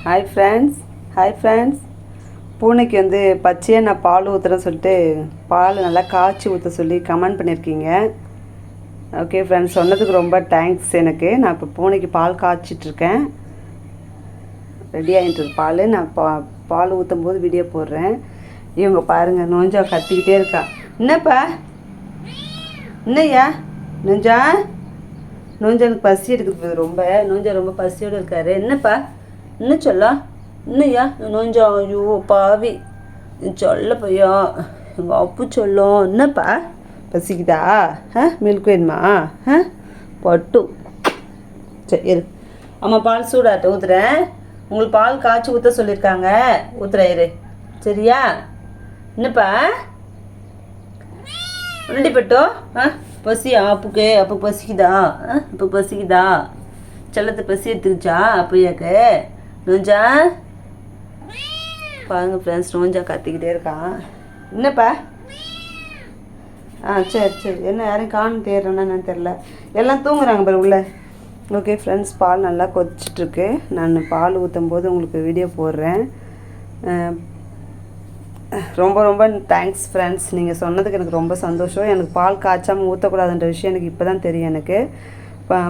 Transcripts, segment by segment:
Hi friends. Hi friends. பூனைக்கு வந்து பச்சையாக நான் பால் ஊற்றுறேன்னு சொல்லிட்டு பால் நல்லா காய்ச்சி ஊற்ற சொல்லி கமெண்ட் பண்ணியிருக்கீங்க. ஓகே ஃப்ரெண்ட்ஸ், சொன்னதுக்கு ரொம்ப தேங்க்ஸ். நான் இப்போ பூனைக்கு பால் காய்ச்சிட்ருக்கேன். ரெடி ஆகிட்டு பால். நான் பால் ஊற்றும் போது வீடியோ போடுறேன். இவங்க பாருங்கள், நோஞ்சா கத்திக்கிட்டே இருக்கா. என்னப்பா என்னய்யா நோஞ்சா? நோஞ்சானுக்கு பசி எடுக்குது ரொம்ப. நோஞ்சா ரொம்ப பசியோடு இருக்காரு. என்னப்பா என்ன சொல்லலாம்? இன்னையா நோஞ்சா? ஐயோ பாவி சொல்ல பையா, எங்கள் அப்பு சொல்லும். என்னப்பா பசிக்குதா? மில்க் வேணுமா? பட்டு சரி இரு. ஆமாம், பால் சூடாட்ட ஊற்றுறேன். உங்களுக்கு பால் காய்ச்சி ஊற்ற சொல்லியிருக்காங்க. ஊற்றுறேன் இரு. சரியா? என்னப்பா ரெண்டிப்பட்டோ? பசியா அப்புக்கு? அப்புக்கு பசிக்குதா? அப்புக்கு பசிக்குதா? செல்லத்தை பசி எடுத்துக்கிச்சா அப்படியாக்கு? நோஞ்சா பாருங்க ஃப்ரெண்ட்ஸ், நோஞ்சா கத்திக்கிட்டே இருக்கான். என்னப்பா? சரி சரி. என்ன யாரையும் காணும் தேடுறேன்னா என்னன்னு தெரில. எல்லாம் தூங்குறாங்க பாரு உள்ள. ஓகே ஃப்ரெண்ட்ஸ், பால் நல்லா கொதிச்சிட்ருக்கு. நான் பால் ஊற்றும் போது உங்களுக்கு வீடியோ போடுறேன். ரொம்ப ரொம்ப தேங்க்ஸ் ஃப்ரெண்ட்ஸ். நீங்கள் சொன்னதுக்கு எனக்கு ரொம்ப சந்தோஷம். எனக்கு பால் காய்ச்சாமல் ஊற்றக்கூடாதுன்ற விஷயம் எனக்கு இப்போ தான் தெரியும். எனக்கு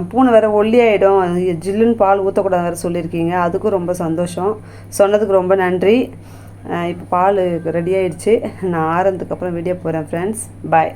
பூனை வேறு ஒல்லியாகிடும், ஜில்லுன்னு பால் ஊற்றக்கூடாது வேறு சொல்லியிருக்கீங்க. அதுக்கும் ரொம்ப சந்தோஷம். சொன்னதுக்கு ரொம்ப நன்றி. இப்போ பால் ரெடி ஆகிடுச்சு. நான் ஆறுனதுக்கப்புறம் வீடியோ போகிறேன் ஃப்ரெண்ட்ஸ். பாய்.